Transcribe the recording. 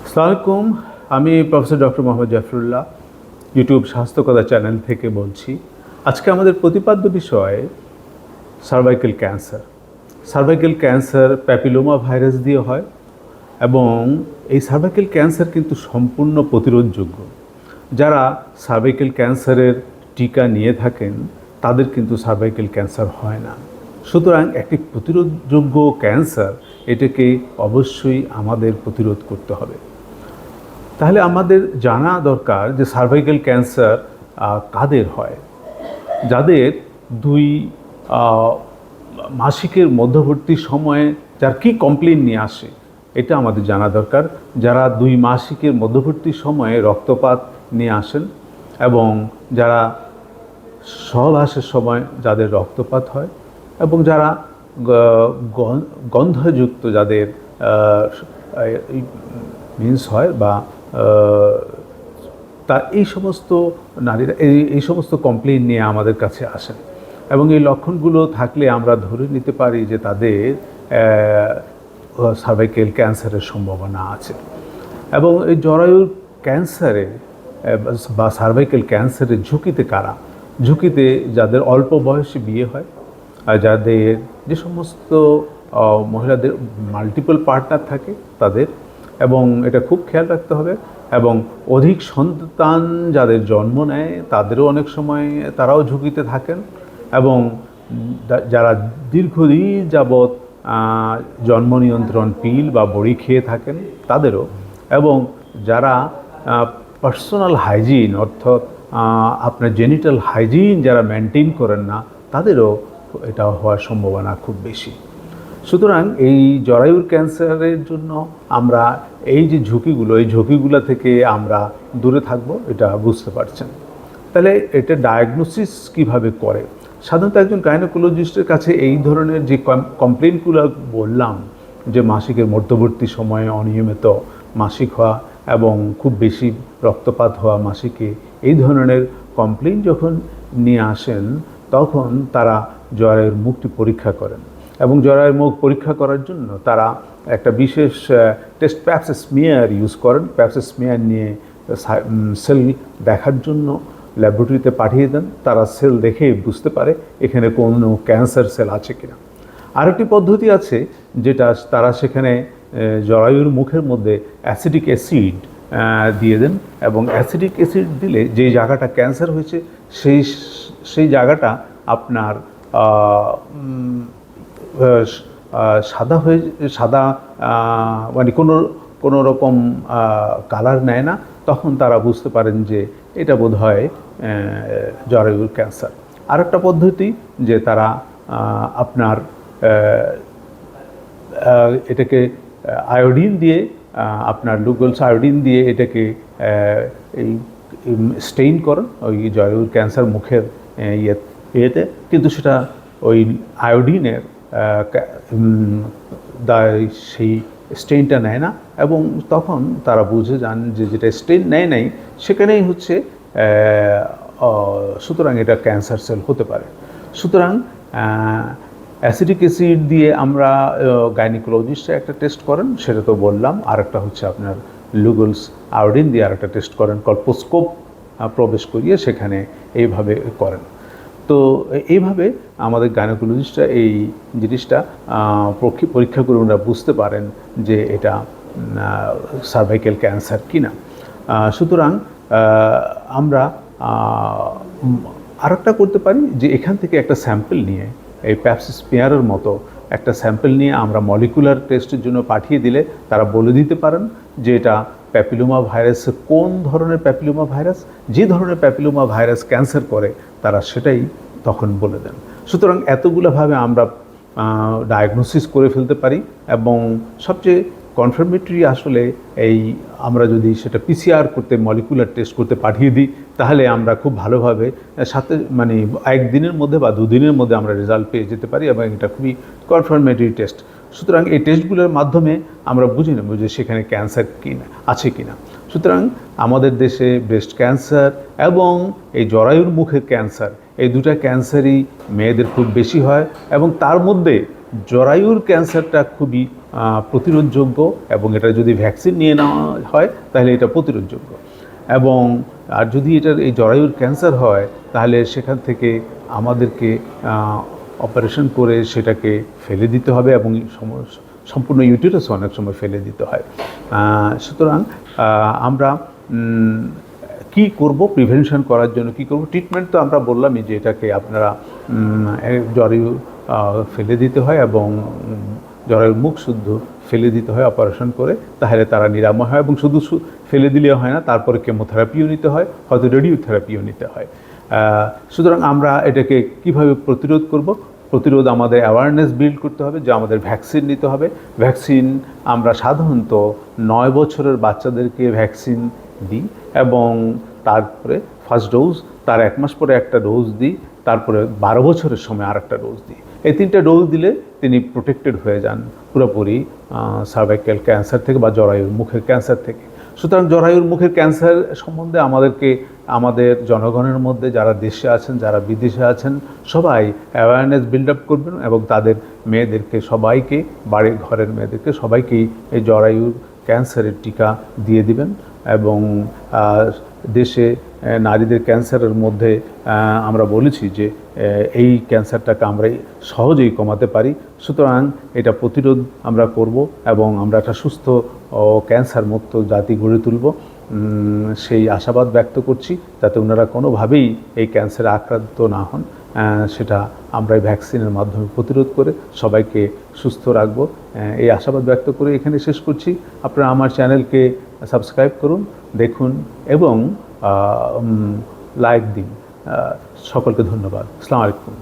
আসসালামু আলাইকুম। আমি professor doctor Mohammad Zafrullah YouTube স্বাস্থ্যকথা চ্যানেল থেকে বলছি। আজকে আমাদের প্রতিপাদ্য বিষয় cervical cancer. Cervical cancer papilloma virus দিয়ে হয় এবং এই সার্ভাইকাল ক্যান্সার কিন্তু সম্পূর্ণ প্রতিরোধযোগ্য। যারা সার্ভাইকাল ক্যান্সারের টিকা নিয়ে থাকেন তাদের কিন্তু সার্ভাইকাল ক্যান্সার হয় না। সুতরাং একটি প্রতিরোধযোগ্য ক্যান্সার, এটাকে অবশ্যই আমাদের প্রতিরোধ করতে হবে। তাহলে আমাদের জানা দরকার যে সার্ভাইকাল ক্যান্সার কাদের হয়। যাদের দুই মাসিকের মধ্যবর্তী সময়ে যার কি কমপ্লেন নিয়ে আসে এটা আমাদের জানা দরকার। যারা দুই মাসিকের মধ্যবর্তী সময়ে রক্তপাত নিয়ে আসেন এবং যারা সহবাসের সময় যাদের রক্তপাত হয় এবং যারা গন্ধযুক্ত যাদের মিন্স হয় বা তা এই সমস্ত নারীরা এই সমস্ত কমপ্লেন নিয়ে আমাদের কাছে আসেন এবং এই লক্ষণগুলো থাকলে আমরা ধরে নিতে পারি যে তাদের সার্ভাইকাল ক্যান্সারের সম্ভাবনা আছে। এবং এই জরায়ুর ক্যান্সারে বা সার্ভাইকাল ক্যান্সারের ঝুঁকিতে কারা? ঝুঁকিতে যাদের অল্প বয়সে বিয়ে হয়, যাদের যে সমস্ত মহিলাদের মাল্টিপল পার্টনার থাকে তাদের, এবং এটা খুব খেয়াল রাখতে হবে। এবং অধিক সন্তান যাদের জন্ম নেয় তাদেরও অনেক সময় তারাও ঝুঁকিতে থাকেন। এবং যারা দীর্ঘদিন যাবৎ জন্ম নিয়ন্ত্রণ পিল বা বড়ি খেয়ে থাকেন তাদেরও, এবং যারা পার্সোনাল হাইজিন অর্থাৎ আপনার জেনিটাল হাইজিন যারা মেনটেন করেন না তাদেরও এটা হওয়ার সম্ভাবনা খুব বেশি। সুতরাং এই জরায়ুর ক্যান্সারের জন্য আমরা এই যে ঝুঁকিগুলো, এই ঝুঁকিগুলো থেকে আমরা দূরে থাকবো, এটা বুঝতে পারছেন। তাহলে এটা ডায়াগনোসিস কিভাবে করে? সাধারণত একজন গাইনোকোলজিস্টের কাছে এই ধরনের যে কমপ্লেনগুলো বললাম, যে মাসিকের মধ্যবর্তী সময়ে অনিয়মিত মাসিক হওয়া এবং খুব বেশি রক্তপাত হওয়া মাসিকে, এই ধরনের কমপ্লেন যখন নিয়ে আসেন তখন তারা জরায়ুর মুখটি পরীক্ষা করেন এবং জরায়ুর মুখ পরীক্ষা করার জন্য তারা একটা বিশেষ টেস্ট প্যাপসিমিয়ার ইউজ করেন। প্যাপসিমিয়ার নিয়ে সেল দেখার জন্য ল্যাবরেটরিতে পাঠিয়ে দেন। তারা সেল দেখে বুঝতে পারে এখানে কোনো ক্যান্সার সেল আছে কিনা। আরেকটি পদ্ধতি আছে যেটা তারা সেখানে জরায়ুর মুখের মধ্যে অ্যাসিডিক অ্যাসিড দিয়ে দেন এবং অ্যাসিডিক অ্যাসিড দিলে যে জায়গাটা ক্যান্সার হয়েছে সেই জায়গাটা আপনার সাদা মানে কোনো রকম কালার নেয় না। তখন তারা বুঝতে পারেন যে এটা বোধহয় জরায়ুর ক্যান্সার। আরেকটা পদ্ধতি যে তারা আপনার এটাকে আয়োডিন দিয়ে, আপনার লুগলস আয়োডিন দিয়ে এটাকে এই স্টেইন করেন ওই জরায়ুর ক্যান্সার মুখের ইয়েতে, কিন্তু সেটা ওই আয়োডিনের সেই স্টেইনটা নেয় না এবং তখন তারা বুঝে যান যে যেটা স্টেইন নেয় নাই সেখানেই হচ্ছে, সুতরাং এটা ক্যান্সার সেল হতে পারে। সুতরাং অ্যাসিডিক অ্যাসিড দিয়ে আমরা গাইনোকোলজিস্টরা একটা টেস্ট করেন, সেটা তো বললাম। আরেকটা হচ্ছে আপনার লুগলস আয়োডিন দিয়ে আরেকটা টেস্ট করেন, কল্পোস্কোপ প্রবেশ করিয়ে সেখানে এইভাবে করেন। তো এইভাবে আমাদের গাইনোকোলজিস্টরা এই জিনিসটা পরীক্ষা করে ওনারা বুঝতে পারেন যে এটা সার্ভাইকাল ক্যান্সার কিনা। সুতরাং আমরা আরেকটা করতে পারি যে এখান থেকে একটা স্যাম্পল নিয়ে, এই প্যাপসিমিয়ারের মতো একটা স্যাম্পল নিয়ে আমরা মলিকুলার টেস্টের জন্য পাঠিয়ে দিলে তারা বলে দিতে পারেন যে এটা প্যাপিলোমা ভাইরাস, কোন ধরনের প্যাপিলোমা ভাইরাস। যে ধরনের প্যাপিলোমা ভাইরাস ক্যান্সার করে তারা সেটাই তখন বলে দেন। সুতরাং এতগুলোভাবে আমরা ডায়াগনোসিস করে ফেলতে পারি এবং সবচেয়ে কনফার্মেটরি আসলে এই আমরা যদি সেটা পিসিআর করতে, মলিকুলার টেস্ট করতে পাঠিয়ে দিই তাহলে আমরা খুব ভালোভাবে সাথে মানে একদিনের মধ্যে বা দুদিনের মধ্যে আমরা রেজাল্ট পেয়ে যেতে পারি এবং এটা খুবই কনফার্মেটরি টেস্ট। সুতরাং এই টেস্টগুলোর মাধ্যমে আমরা বুঝে নেব যে সেখানে ক্যান্সার আছে কিনা। সুতরাং আমাদের দেশে ব্রেস্ট ক্যান্সার এবং এই জরায়ুর মুখের ক্যান্সার, এই দুটা ক্যান্সারই মেয়েদের খুব বেশি হয় এবং তার মধ্যে জরায়ুর ক্যান্সারটা খুবই প্রতিরোধযোগ্য, এবং এটা যদি ভ্যাকসিন নিয়ে নেওয়া হয় তাহলে এটা প্রতিরোধযোগ্য। এবং আর যদি এটার এই জরায়ুর ক্যান্সার হয় তাহলে সেখান থেকে আমাদেরকে অপারেশন করে সেটাকে ফেলে দিতে হবে, এবং সম্পূর্ণ ইউটেরাস অনেক সময় ফেলে দিতে হয়। সুতরাং আমরা কি করব, প্রিভেনশন করার জন্য কি করব? ট্রিটমেন্ট তো আমরা বললামই যে এটাকে আপনারা জরায়ু ফেলে দিতে হয় এবং জরায়ুর মুখ শুদ্ধ ফেলে দিতে হয় অপারেশন করে, তাহলে তারা নিরাময় হয়। এবং শুধু ফেলে দিলে হয় না, তারপরে কেমোথেরাপিও নিতে হয়, হয়তো রেডিওথেরাপিও নিতে হয়। সুতরাং আমরা এটাকে কিভাবে প্রতিরোধ করব? প্রতিরোধ আমাদের অ্যাওয়ারনেস বিল্ড করতে হবে, যে আমাদের ভ্যাকসিন নিতে হবে। ভ্যাকসিন আমরা সাধারণত 9 বছরের বাচ্চাদেরকে ভ্যাকসিন দিই, এবং তারপরে ফার্স্ট ডোজ, তার 1 মাস পরে একটা ডোজ দিই, তারপরে 12 বছরের সময় আর একটা ডোজ দিই। এই 3টে ডোজ দিলে তিনি প্রোটেক্টেড হয়ে যান পুরোপুরি সার্ভাইকাল ক্যান্সার থেকে বা জরায়ুর মুখের ক্যান্সার থেকে। সুতরাং জরায়ুর মুখের ক্যান্সার সম্বন্ধে আমাদের জনগণের মধ্যে যারা দেশে আছেন, যারা বিদেশে আছেন, সবাই অ্যাওয়ারনেস বিল্ড আপ করবেন, এবং তাদের মেয়েদেরকে সবাইকে, বাড়ির ঘরের মেয়েদেরকে সবাইকেই এই জরায়ুর ক্যান্সারের টিকা দিয়ে দিবেন। এবং দেশে নারীদের ক্যান্সারের মধ্যে আমরা বলেছি যে এই ক্যান্সারটাকে আমরা সহজেই কমাতে পারি। সুতরাং এটা প্রতিরোধ আমরা করব, এবং আমরা একটা সুস্থ ও ক্যান্সার মুক্ত জাতি গড়ে তুলব, সেই আশাবাদ ব্যক্ত করছি, যাতে ওনারা কোনোভাবেই এই ক্যান্সারে আক্রান্ত না হন। সেটা আমরা এই ভ্যাকসিনের মাধ্যমে প্রতিরোধ করে সবাইকে সুস্থ রাখব, এই আশাবাদ ব্যক্ত করে এখানে শেষ করছি। আপনারা আমার চ্যানেলকে সাবস্ক্রাইব করুন, দেখুন, এবং লাইক দিন। সকলকে ধন্যবাদ। আসসালামু আলাইকুম।